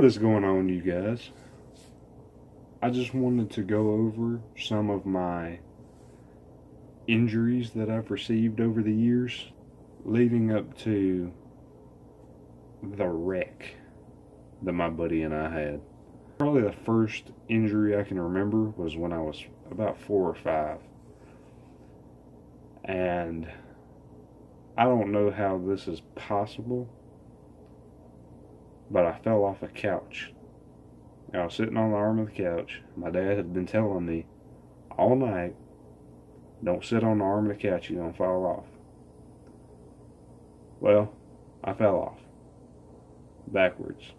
What is going on, you guys? I just wanted to go over some of my injuries that I've received over the years leading up to the wreck that my buddy and I had. Probably the first injury I can remember was when I was about 4 or 5. And I don't know how this is possible, but I fell off a couch. I was sitting on the arm of the couch. My dad had been telling me all night, don't sit on the arm of the couch, you're going to fall off. Well, I fell off backwards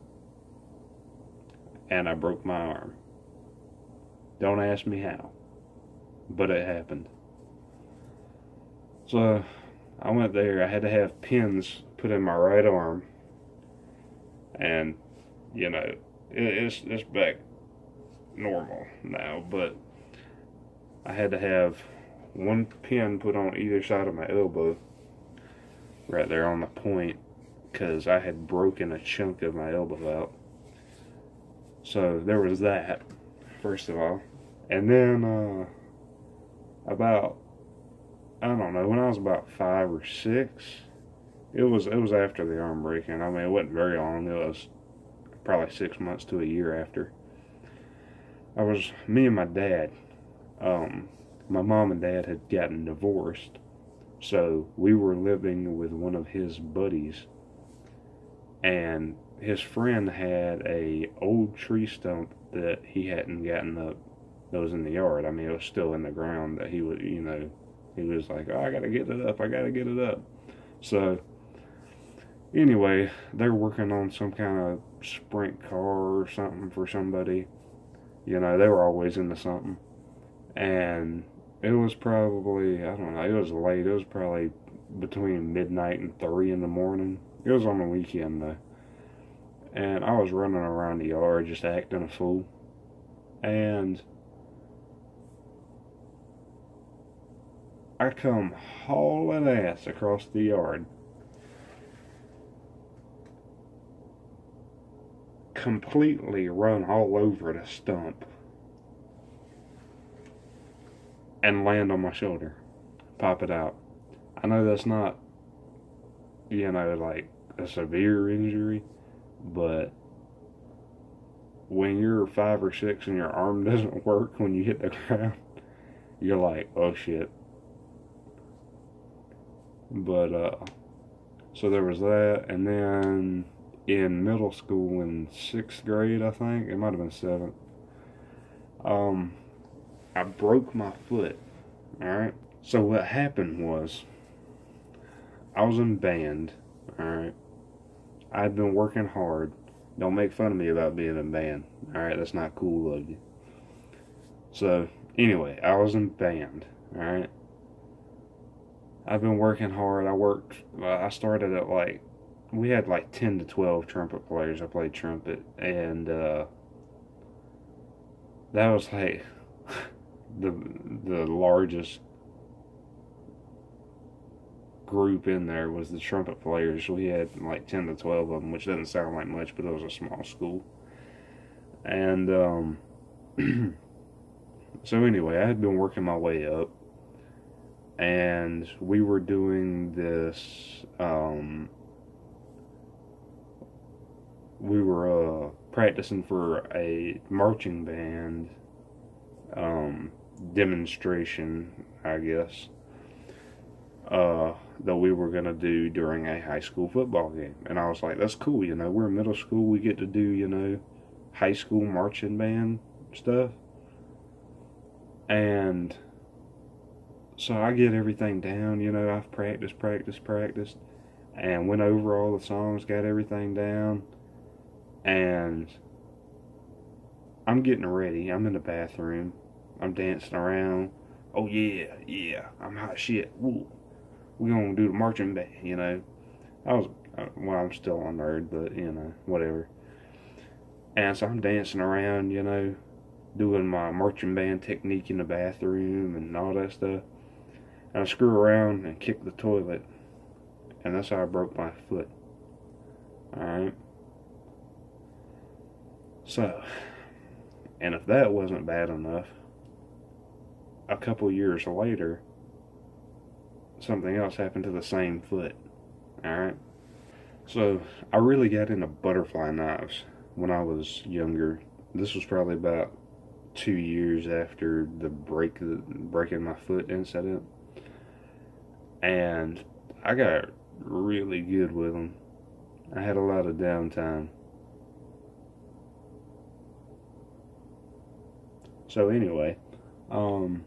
and I broke my arm. Don't ask me how, but it happened. So I went there. I had to have pins put in my right arm, and it's back normal now, but I had to have one pin put on either side of my elbow right there on the point because I had broken a chunk of my elbow out. So there was that, first of all. And then about, I don't know, when I was about 5 or 6, it was after the arm breaking. I mean, it wasn't very long. It was probably 6 months to a year after. Me and my dad, my mom and dad had gotten divorced, so we were living with one of his buddies, and his friend had a old tree stump that he hadn't gotten up, that was in the yard. I mean, it was still in the ground, that he was like, oh, I gotta get it up. So anyway, they're working on some kind of sprint car or something for somebody. They were always into something. And it was probably, I don't know, it was late. It was probably between midnight and 3 in the morning. It was on the weekend, though. And I was running around the yard just acting a fool. And I come hauling ass across the yard, completely run all over the stump, and land on my shoulder, pop it out. I know that's not, like a severe injury, but when you're 5 or 6 and your arm doesn't work when you hit the ground, you're like, oh shit. But, so there was that, and then in middle school in 6th grade, I think, it might have been 7th, I broke my foot, alright? So what happened was, I was in band, alright? I'd been working hard. Don't make fun of me about being in band, alright? That's not cool of you. So, anyway, I was in band, alright? I've been working hard. I started at we had 10 to 12 trumpet players. I played trumpet, and that was the largest group in there was the trumpet players. We had 10 to 12 of them, which doesn't sound like much, but it was a small school. And so anyway, I had been working my way up, and we were doing this, we were practicing for a marching band demonstration, I guess, that we were going to do during a high school football game. And I was like, that's cool, we're in middle school, we get to do, high school marching band stuff. And so I get everything down, I've practiced, and went over all the songs, got everything down, and I'm getting ready. I'm in the bathroom. I'm dancing around. Oh yeah, I'm hot shit. Woo. We're gonna do the marching band, I'm still a nerd, but, whatever. And so I'm dancing around, doing my marching band technique in the bathroom and all that stuff. And I screw around and kick the toilet, and that's how I broke my foot. Alright? So, and if that wasn't bad enough, a couple years later, something else happened to the same foot. Alright? So, I really got into butterfly knives when I was younger. This was probably about 2 years after the breaking my foot incident. And I got really good with them. I had a lot of downtime. So anyway, um,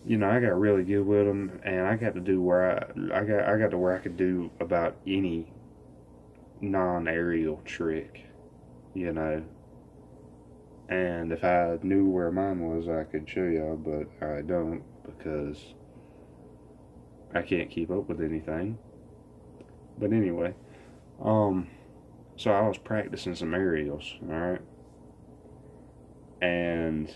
I got really good with them, and I got to do where I got to where I could do about any non-aerial trick, you know. And if I knew where mine was, I could show y'all, but I don't because I can't keep up with anything. But anyway, um, so I was practicing some aerials, all right, and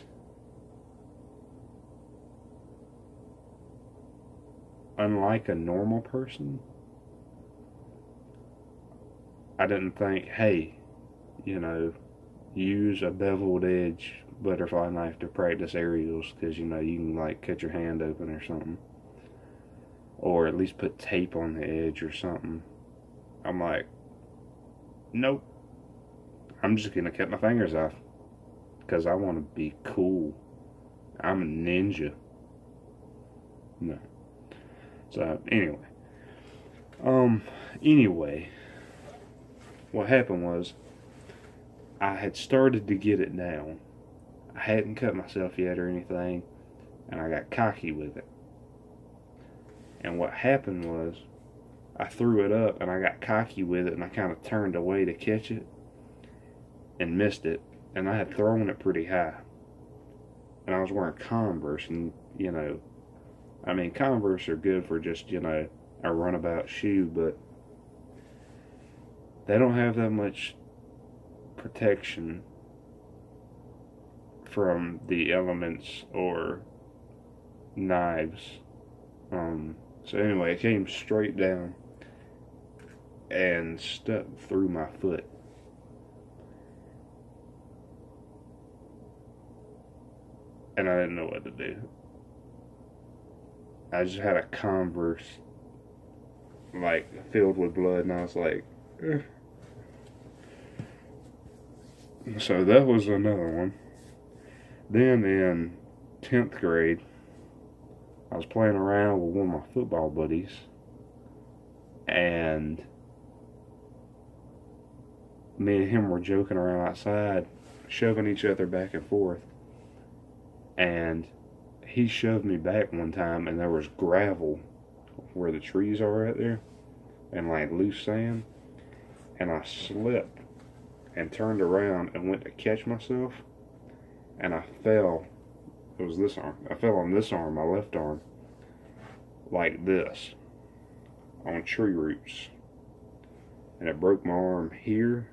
unlike a normal person, I didn't think, hey, you know, use a beveled edge butterfly knife to practice aerials because you can like cut your hand open or something, or at least put tape on the edge or something. I'm like, nope, I'm just gonna cut my fingers off because I want to be cool. I'm a ninja. No. So um, anyway, what happened was I had started to get it down. I hadn't cut myself yet or anything, and I got cocky with it. And what happened was I threw it up and I got cocky with it and I kind of turned away to catch it and missed it. And I had thrown it pretty high. And I was wearing Converse, and Converse are good for just, a runabout shoe, but they don't have that much protection from the elements or knives. So anyway, it came straight down and stuck through my foot. And I didn't know what to do. I just had a Converse like filled with blood, and I was like, eh. So that was another one. Then in 10th grade, I was playing around with one of my football buddies, and me and him were joking around outside, shoving each other back and forth. And he shoved me back one time, and there was gravel where the trees are right there, and like loose sand. And I slipped and turned around and went to catch myself, and I fell. It was this arm. I fell on this arm, my left arm, like this, on tree roots. And it broke my arm here,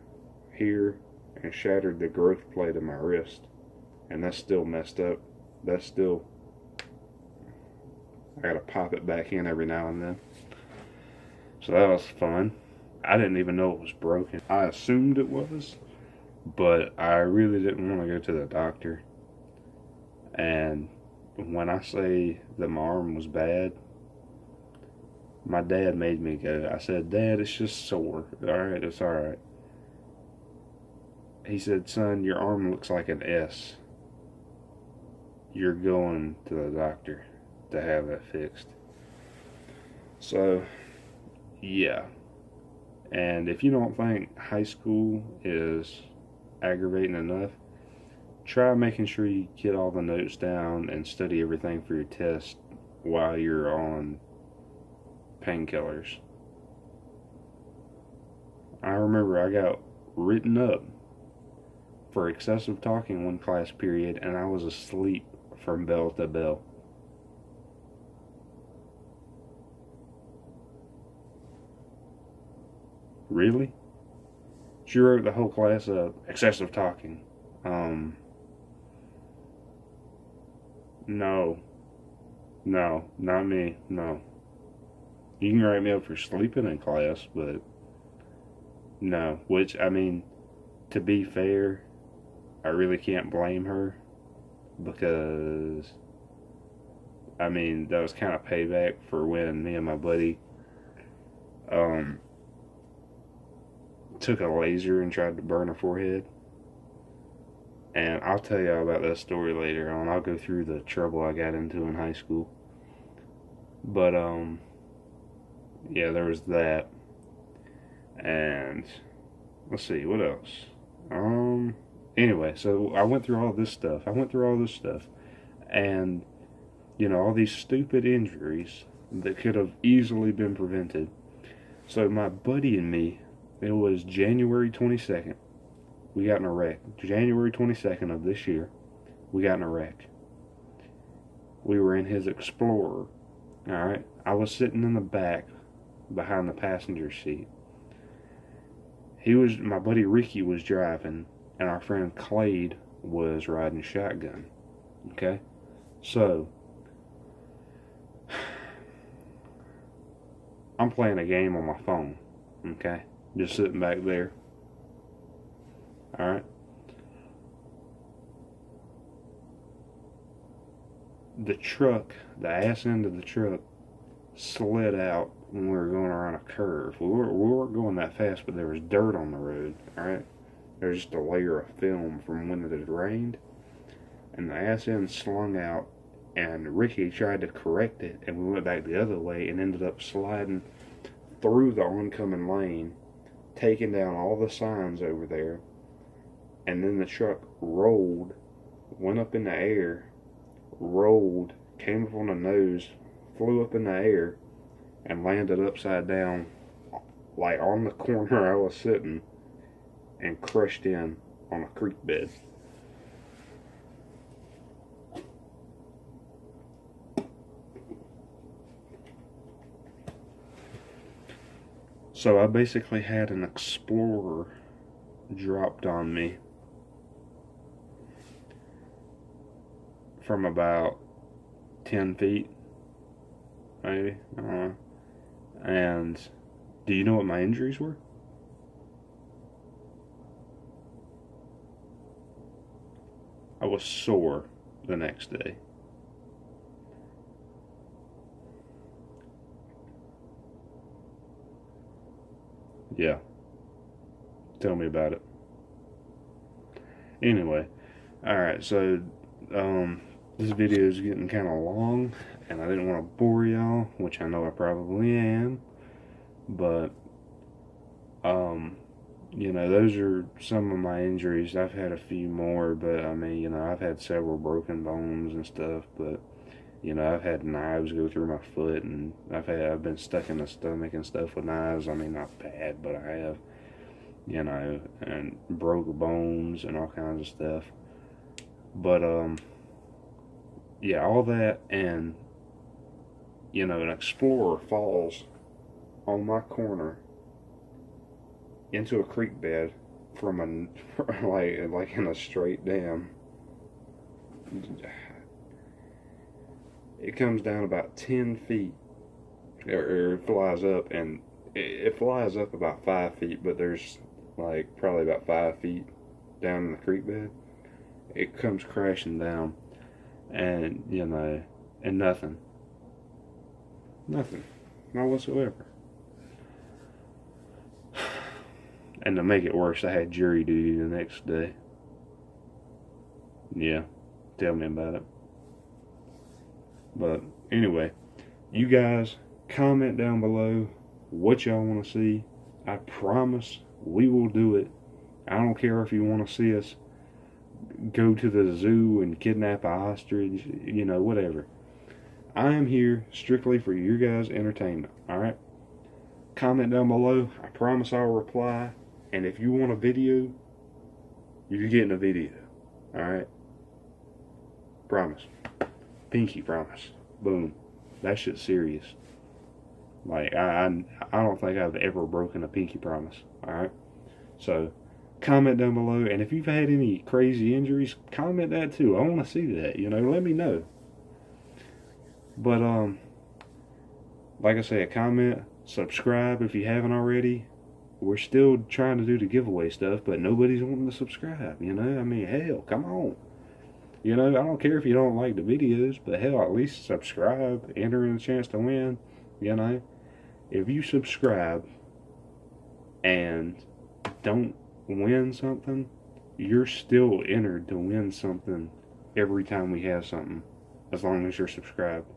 and shattered the growth plate of my wrist. And that's still messed up. That's still, I gotta pop it back in every now and then. So that was fun. I didn't even know it was broken. I assumed it was, but I really didn't want to go to the doctor. And when I say that my arm was bad, my dad made me go. I said, Dad, it's just sore. Alright, it's alright. He said, son, your arm looks like an S. You're going to the doctor to have that fixed. So, yeah. And if you don't think high school is aggravating enough, try making sure you get all the notes down and study everything for your test while you're on painkillers. I remember I got written up for excessive talking one class period, and I was asleep from bell to bell. Really? She wrote the whole class up. Excessive talking. No. No, not me. No. You can write me up for sleeping in class, but no. Which, to be fair, I really can't blame her, because I mean, that was kind of payback for when me and my buddy um, took a laser and tried to burn her forehead. And I'll tell y'all about that story later on. I'll go through the trouble I got into in high school. But yeah, there was that. And let's see, what else? Anyway, so I went through all this stuff. And all these stupid injuries that could have easily been prevented. So my buddy and me, it was January 22nd. We got in a wreck. January 22nd of this year, we got in a wreck. We were in his Explorer. Alright? I was sitting in the back behind the passenger seat. My buddy Ricky was driving, and our friend Clade was riding shotgun. Okay? So, I'm playing a game on my phone. Okay? Just sitting back there. Alright? The truck, the ass end of the truck, slid out when we were going around a curve. We weren't going that fast, but there was dirt on the road. Alright? There was just a layer of film from when it had rained. And the ass end slung out, and Ricky tried to correct it, and we went back the other way and ended up sliding through the oncoming lane, taking down all the signs over there. And then the truck rolled, went up in the air, rolled, came up on the nose, flew up in the air, and landed upside down, like on the corner I was sitting, and crushed in on a creek bed. So I basically had an Explorer dropped on me from about 10 feet, maybe. And do you know what my injuries were? I was sore the next day. Yeah. Tell me about it. Anyway, alright, so this video is getting kind of long, and I didn't want to bore y'all, which I know I probably am, but those are some of my injuries. I've had a few more, but I mean, I've had several broken bones and stuff, but I've had knives go through my foot, and I've been stuck in the stomach and stuff with knives. I mean, not bad, but I have, and broke bones and all kinds of stuff. But yeah, all that, and an Explorer falls on my corner into a creek bed from like in a straight dam. It comes down about 10 feet, or it flies up, and it flies up about 5 feet, but there's like probably about 5 feet down in the creek bed. It comes crashing down, and and nothing, not whatsoever. And to make it worse, I had jury duty the next day. Yeah, tell me about it. But anyway, you guys comment down below what y'all want to see. I promise we will do it. I don't care if you want to see us go to the zoo and kidnap a ostrich, whatever. I am here strictly for your guys' entertainment, alright? Comment down below. I promise I'll reply. And if you want a video, you're getting a video, alright? Promise. Pinky promise. Boom. That shit's serious. Like, I don't think I've ever broken a pinky promise, alright? So, comment down below, and if you've had any crazy injuries, comment that too. I want to see that, let me know. But, like I said, comment, subscribe if you haven't already, we're still trying to do the giveaway stuff, but nobody's wanting to subscribe, you know? I mean, hell, come on. You know, I don't care if you don't like the videos, but hell, at least subscribe, enter in a chance to win, you know? If you subscribe and don't win something, you're still entered to win something every time we have something, as long as you're subscribed.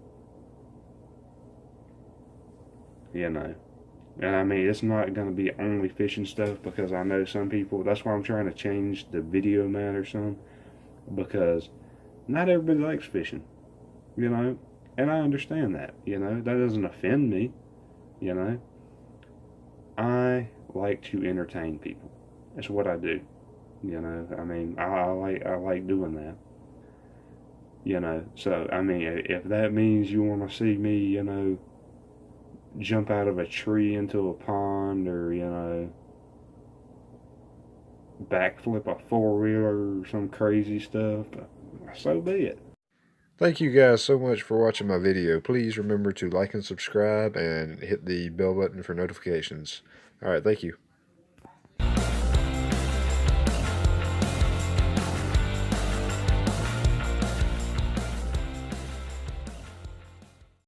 You know. And I mean, it's not going to be only fishing stuff, because I know some people, that's why I'm trying to change the video matter some, because not everybody likes fishing, you know, and I understand that, you know, that doesn't offend me, you know. I like to entertain people. That's what I do, you know. I mean, I like doing that, you know. So I mean, if that means you want to see me, you know, jump out of a tree into a pond, or you know, backflip a four-wheeler or some crazy stuff, so be it. Thank you guys so much for watching my video. Please remember to like and subscribe and hit the bell button for notifications. Alright, thank you.